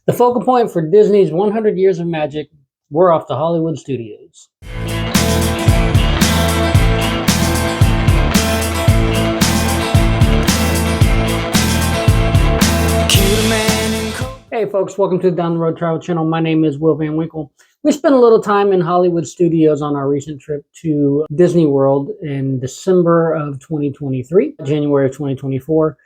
The focal point for Disney's 100 Years of Magic, we're off to Hollywood Studios. Hey folks, welcome to the Down the Road Travel Channel. My name is Will Van Winkle. We spent a little time in Hollywood Studios on our recent trip to Disney World in December of 2023, January of 2024.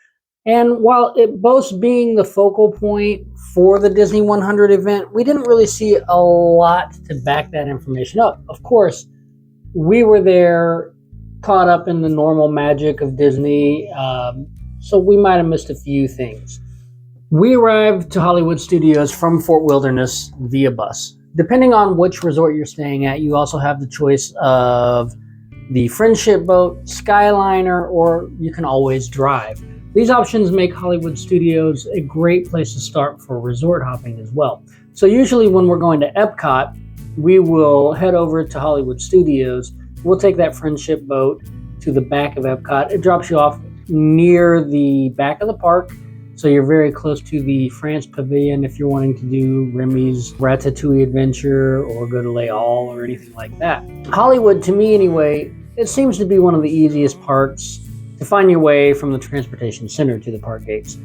And while it boasts being the focal point for the Disney 100 event, we didn't really see a lot to back that information up. Of course, we were there caught up in the normal magic of Disney, so we might have missed a few things. We arrived to Hollywood Studios from Fort Wilderness via bus. Depending on which resort you're staying at, you also have the choice of the Friendship Boat, Skyliner, or you can always drive. These options make Hollywood Studios a great place to start for resort hopping as well. So usually when we're going to Epcot, we will head over to Hollywood Studios. We'll take that Friendship Boat to the back of Epcot. It drops you off near the back of the park, so you're very close to the France Pavilion if you're wanting to do Remy's Ratatouille Adventure or go to Les Halles or anything like that. Hollywood, to me anyway, it seems to be one of the easiest parks to find your way from the transportation center to the park gates.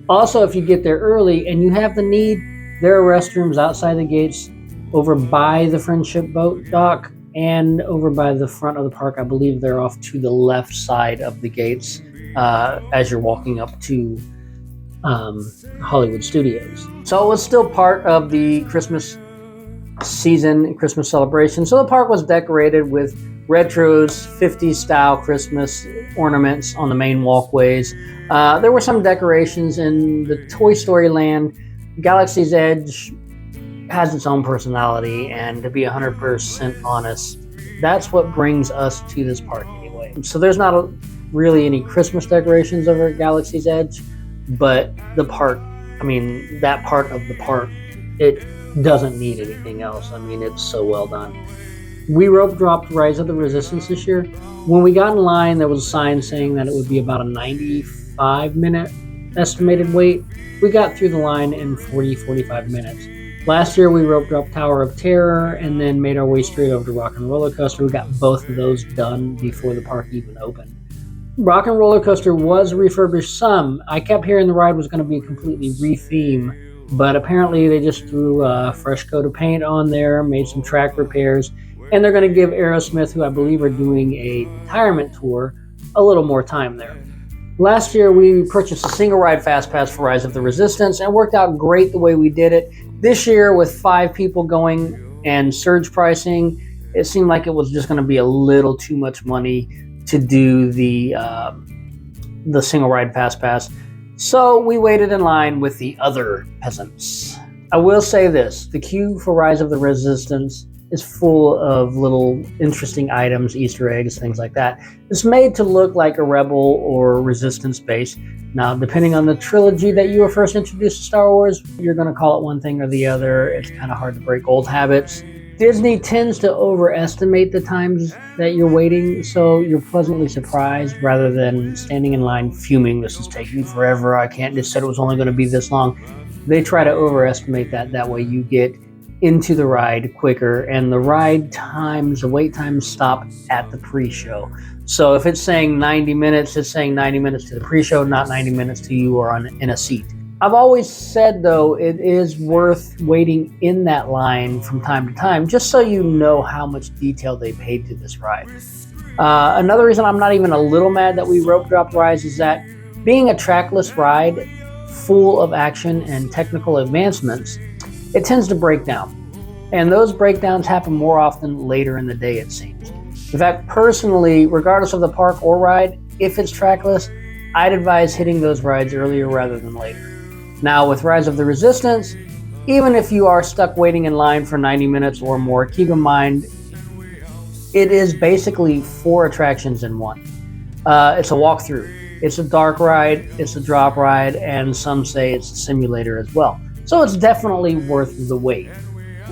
Also, if you get there early and you have the need, there are restrooms outside the gates over by the Friendship Boat dock and over by the front of the park. I believe they're off to the left side of the gates as you're walking up to Hollywood Studios. So it was still part of the Christmas season, Christmas celebration. So the park was decorated with retros, 50s style Christmas ornaments on the main walkways. There were some decorations in the Toy Story Land. Galaxy's Edge has its own personality, and to be 100% honest, that's what brings us to this park anyway. So there's not really any Christmas decorations over at Galaxy's Edge, but the park, that part of the park, it doesn't need anything else. It's so well done. We rope dropped Rise of the Resistance this year. When we got in line, there was a sign saying that it would be about a 95-minute estimated wait. We got through the line in 45 minutes. Last year, we rope dropped Tower of Terror and then made our way straight over to Rock and Roller Coaster. We got both of those done before the park even opened. Rock and Roller Coaster was refurbished some. I kept hearing the ride was going to be completely re-themed, but apparently they just threw a fresh coat of paint on there, made some track repairs, and they're going to give Aerosmith, who I believe are doing a retirement tour, a little more time there. Last year, we purchased a single ride fast pass for Rise of the Resistance, and it worked out great the way we did it. This year, with 5 people going and surge pricing, it seemed like it was just going to be a little too much money to do the single ride fast pass. So we waited in line with the other peasants. I will say this, the queue for Rise of the Resistance is full of little interesting items, Easter eggs, things like that. It's made to look like a Rebel or Resistance base. Now, depending on the trilogy that you were first introduced to Star Wars, you're going to call it one thing or the other. It's kind of hard to break old habits. Disney tends to overestimate the times that you're waiting, so you're pleasantly surprised rather than standing in line fuming, this is taking forever, they said it was only going to be this long. They try to overestimate that. That way you get into the ride quicker, and the wait times stop at the pre-show. So if it's saying 90 minutes, it's saying 90 minutes to the pre-show, not 90 minutes till you are in a seat. I've always said, though, it is worth waiting in that line from time to time, just so you know how much detail they paid to this ride. Another reason I'm not even a little mad that we rope dropped Rise is that being a trackless ride, full of action and technical advancements, it tends to break down. And those breakdowns happen more often later in the day, it seems. In fact, personally, regardless of the park or ride, if it's trackless, I'd advise hitting those rides earlier rather than later. Now, with Rise of the Resistance, even if you are stuck waiting in line for 90 minutes or more, keep in mind, it is basically 4 attractions in one. It's a walkthrough. It's a dark ride, it's a drop ride, and some say it's a simulator as well. So it's definitely worth the wait.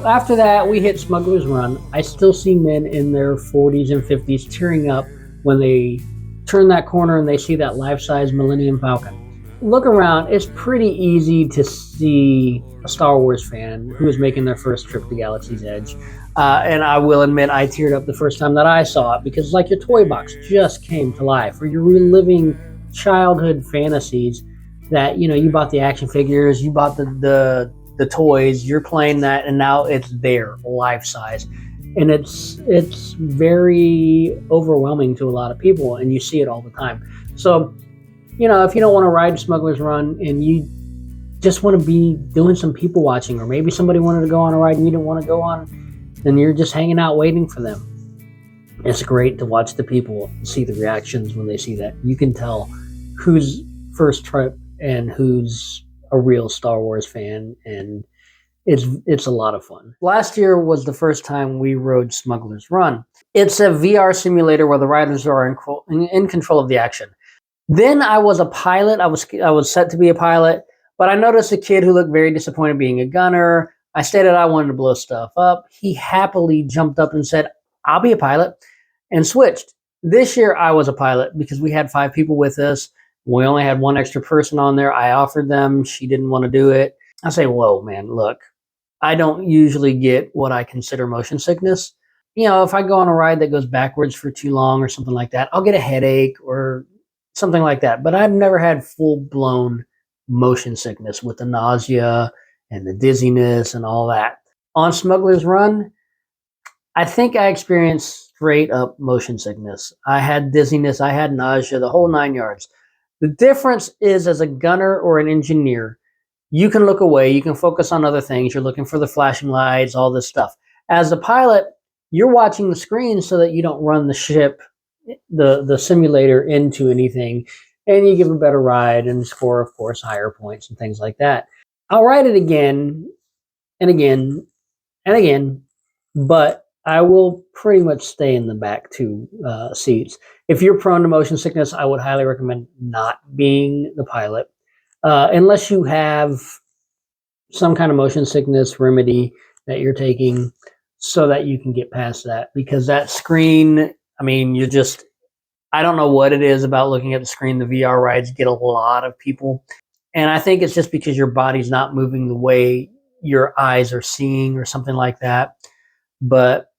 After that, we hit Smuggler's Run. I still see men in their 40s and 50s tearing up when they turn that corner and they see that life-size Millennium Falcon. look around, it's pretty easy to see a Star Wars fan who is making their first trip to Galaxy's Edge. And I will admit, I teared up the first time that I saw it because, like, your toy box just came to life, or you're reliving childhood fantasies that you bought the action figures, you bought the toys, you're playing that, and now it's there, life size, and it's very overwhelming to a lot of people, and you see it all the time. So if you don't want to ride Smuggler's Run and you just want to be doing some people watching, or maybe somebody wanted to go on a ride and you didn't want to go on, then you're just hanging out waiting for them. It's great to watch the people, see the reactions when they see that. You can tell who's first trip and who's a real Star Wars fan, and it's a lot of fun. Last year was the first time we rode Smuggler's Run. It's a VR simulator where the riders are in control of the action. Then I was a pilot. I was set to be a pilot, but I noticed a kid who looked very disappointed being a gunner. I stated I wanted to blow stuff up. He happily jumped up and said, "I'll be a pilot," and switched. This year I was a pilot because we had 5 people with us. We only had one extra person on there. I offered them. She didn't want to do it. I say, "Whoa, man, look, I don't usually get what I consider motion sickness. If I go on a ride that goes backwards for too long or something like that, I'll get a headache or something like that. But I've never had full-blown motion sickness with the nausea and the dizziness and all that. On Smuggler's Run, I think I experienced straight up motion sickness. I had dizziness, I had nausea, the whole 9 yards. The difference is, as a gunner or an engineer, you can look away, you can focus on other things. You're looking for the flashing lights, all this stuff. As a pilot, you're watching the screen so that you don't run the ship, the simulator, into anything, and you give a better ride and score, of course, higher points and things like that. I'll ride it again and again and again, but I will pretty much stay in the back 2 seats. If you're prone to motion sickness, I would highly recommend not being the pilot, unless you have some kind of motion sickness remedy that you're taking so that you can get past that. Because that screen, I mean, I don't know what it is about looking at the screen. The VR rides get a lot of people. And I think it's just because your body's not moving the way your eyes are seeing or something like that. But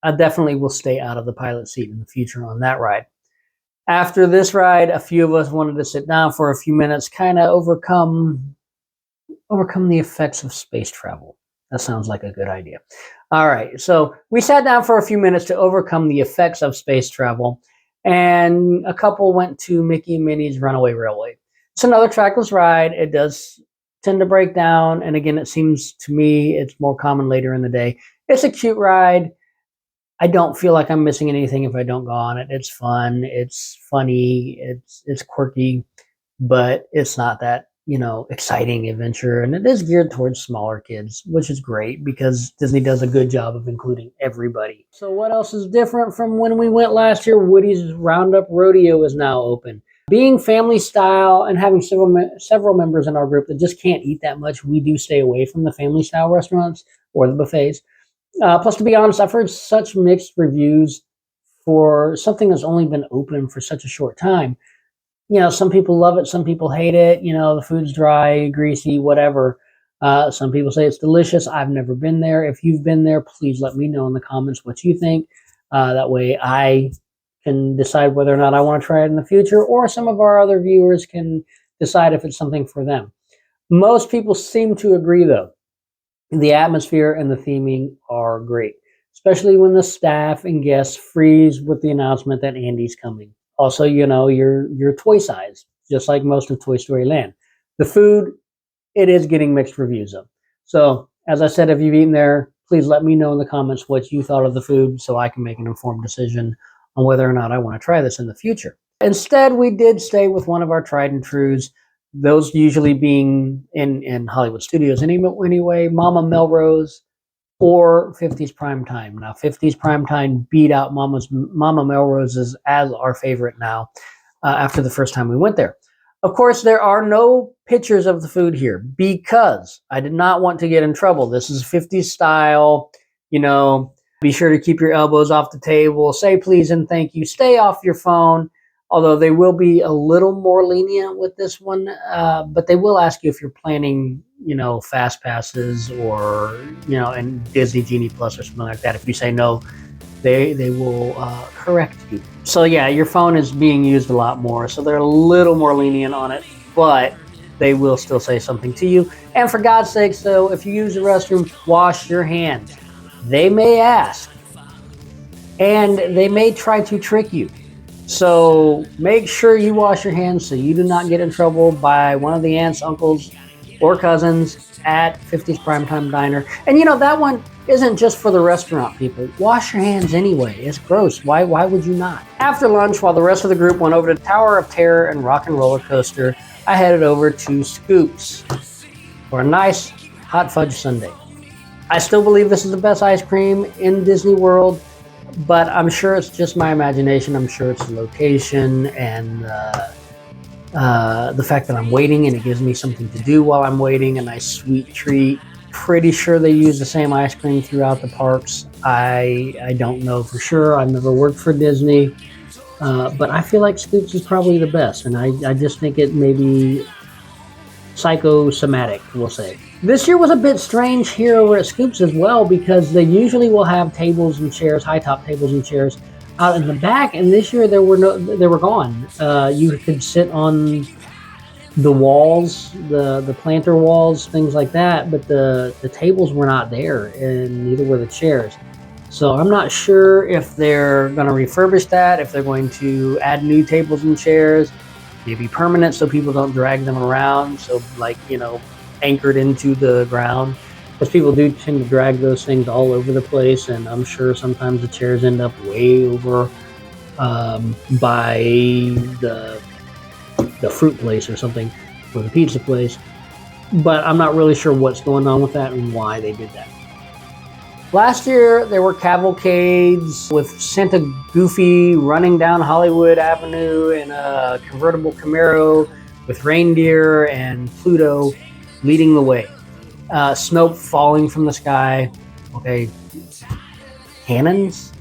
I definitely will stay out of the pilot seat in the future on that ride. After this ride, a few of us wanted to sit down for a few minutes, kind of overcome the effects of space travel. That sounds like a good idea. All right, so we sat down for a few minutes to overcome the effects of space travel, and a couple went to Mickey and Minnie's Runaway Railway. It's another trackless ride. It does tend to break down, and again, it seems to me it's more common later in the day. It's a cute ride. I don't feel like I'm missing anything if I don't go on it. It's fun, it's funny, it's quirky, but it's not that exciting adventure, and it is geared towards smaller kids, which is great because Disney does a good job of including everybody. So what else is different from when we went last year? Woody's Roundup Rodeo is now open. Being family style and having several members in our group that just can't eat that much, we do stay away from the family style restaurants or the buffets. Plus, to be honest, I've heard such mixed reviews for something that's only been open for such a short time. Some people love it, some people hate it. The food's dry, greasy, whatever. Some people say it's delicious. I've never been there. If you've been there, please let me know in the comments what you think. That way I can decide whether or not I want to try it in the future, or some of our other viewers can decide if it's something for them. Most people seem to agree, though. The atmosphere and the theming are great, especially when the staff and guests freeze with the announcement that Andy's coming. Also, your toy size, just like most of Toy Story Land. The food, it is getting mixed reviews of. So, as I said, if you've eaten there, please let me know in the comments what you thought of the food so I can make an informed decision on whether or not I want to try this in the future. Instead, we did stay with one of our tried and trues, those usually being in Hollywood Studios anyway, Mama Melrose or 50s Primetime. Now, 50s Primetime beat out Mama Melrose's as our favorite now after the first time we went there. Of course, there are no pictures of the food here because I did not want to get in trouble. This is 50s style, be sure to keep your elbows off the table, say please and thank you, stay off your phone. although they will be a little more lenient with this one, but they will ask you if you're planning, fast passes or, and Disney Genie Plus or something like that. If you say no, they will correct you. So yeah, your phone is being used a lot more, so they're a little more lenient on it, but they will still say something to you. And for God's sake, so if you use the restroom, wash your hands. They may ask, and they may try to trick you. So make sure you wash your hands so you do not get in trouble by one of the aunts, uncles, or cousins at 50's Primetime Diner. And that one isn't just for the restaurant people. Wash your hands anyway. It's gross. Why would you not? After lunch, while the rest of the group went over to Tower of Terror and Rock and Roller Coaster, I headed over to Scoops for a nice hot fudge sundae. I still believe this is the best ice cream in Disney World, but I'm sure it's just my imagination. I'm sure it's the location and the fact that I'm waiting and it gives me something to do while I'm waiting, a nice sweet treat. Pretty sure they use the same ice cream throughout the parks. I don't know for sure. I've never worked for Disney, but I feel like Scoops is probably the best, and I just think it may be psychosomatic, we'll say. This year was a bit strange here over at Scoops as well, because they usually will have tables and chairs, high top tables and chairs out in the back, and this year they were gone. You could sit on the walls, the planter walls, things like that, but the tables were not there, and neither were the chairs. So I'm not sure if they're going to refurbish that, if they're going to add new tables and chairs, maybe permanent so people don't drag them around, so anchored into the ground, because people do tend to drag those things all over the place, and I'm sure sometimes the chairs end up way over by the fruit place or something, or the pizza place, but I'm not really sure what's going on with that and why they did that. Last year, there were cavalcades with Santa Goofy running down Hollywood Avenue in a convertible Camaro with reindeer and Pluto leading the way. Snow falling from the sky. Okay, cannons,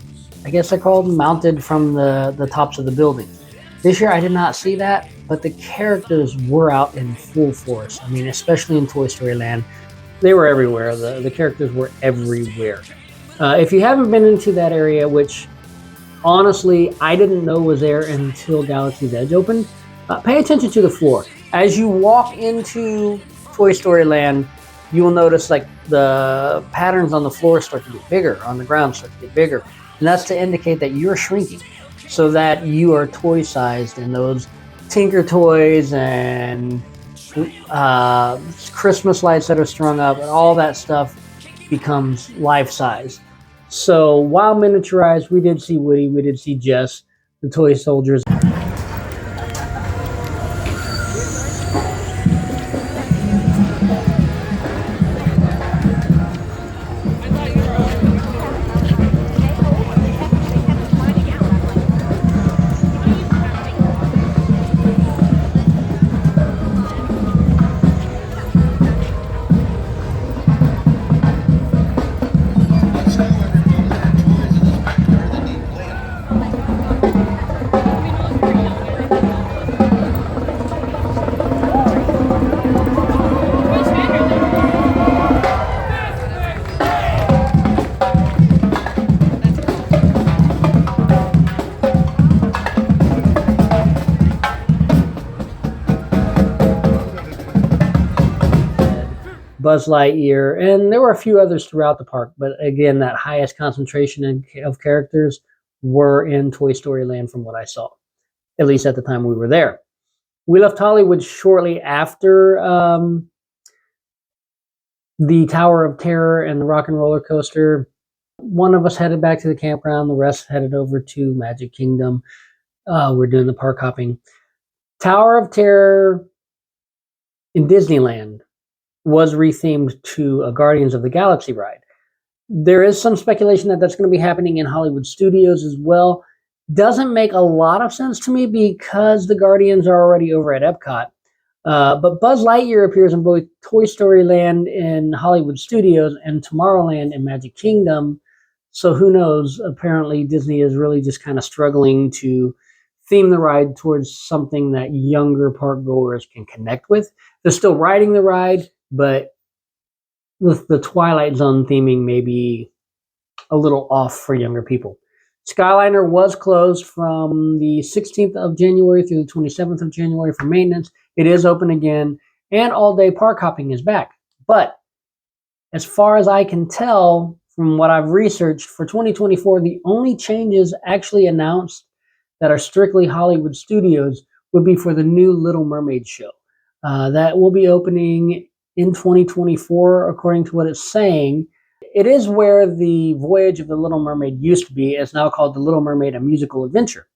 I guess they're called, mounted from the tops of the buildings. This year, I did not see that, but the characters were out in full force. I mean, especially in Toy Story Land. They were everywhere. The characters were everywhere. If you haven't been into that area, which honestly I didn't know was there until Galaxy's Edge opened, pay attention to the floor. As you walk into Toy Story Land, you will notice like the patterns on the floor start to get bigger, on the ground start to get bigger. And that's to indicate that you're shrinking, so that you are toy sized, and those Tinker Toys and Christmas lights that are strung up and all that stuff becomes life size. So while miniaturized, we did see Woody, we did see Jess, the toy soldiers. Buzz Lightyear, and there were a few others throughout the park, but again, that highest concentration of characters were in Toy Story Land from what I saw, at least at the time we were there. We left Hollywood shortly after the Tower of Terror and the Rock and Roller Coaster. One of us headed back to the campground, the rest headed over to Magic Kingdom. We're doing the park hopping. Tower of Terror in Disneyland was rethemed to a Guardians of the Galaxy ride. There is some speculation that that's going to be happening in Hollywood Studios as well. Doesn't make a lot of sense to me because the Guardians are already over at Epcot. But Buzz Lightyear appears in both Toy Story Land in Hollywood Studios and Tomorrowland in Magic Kingdom. So who knows? Apparently Disney is really just kind of struggling to theme the ride towards something that younger park goers can connect with. They're still riding the ride, but with the Twilight Zone theming maybe a little off for younger people. Skyliner was closed from the 16th of January through the 27th of January for maintenance. It is open again, and all-day park hopping is back. But as far as I can tell from what I've researched, for 2024, the only changes actually announced that are strictly Hollywood Studios would be for the new Little Mermaid show. That will be opening in 2024, according to what it's saying. It is where the Voyage of the Little Mermaid used to be. It's now called The Little Mermaid: A Musical Adventure.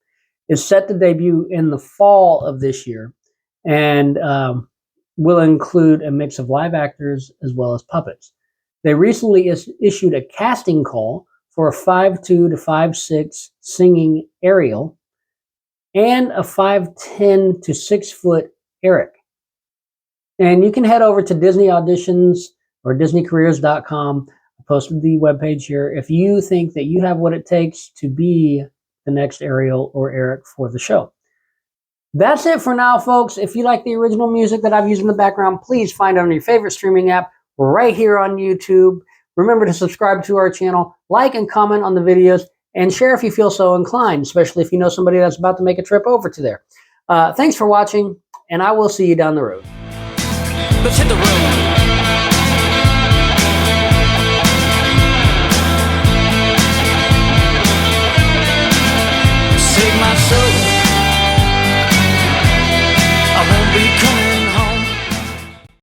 It's set to debut in the fall of this year, and will include a mix of live actors as well as puppets. They recently issued a casting call for a 5'2" to 5'6" singing Ariel and a 5'10" to 6' Eric. And you can head over to Disney Auditions or DisneyCareers.com. I posted the webpage here. If you think that you have what it takes to be the next Ariel or Eric for the show. That's it for now, folks. If you like the original music that I've used in the background, please find it on your favorite streaming app right here on YouTube. Remember to subscribe to our channel, like and comment on the videos, and share if you feel so inclined, especially if you know somebody that's about to make a trip over to there. Thanks for watching, and I will see you down the road. Let's hit the road.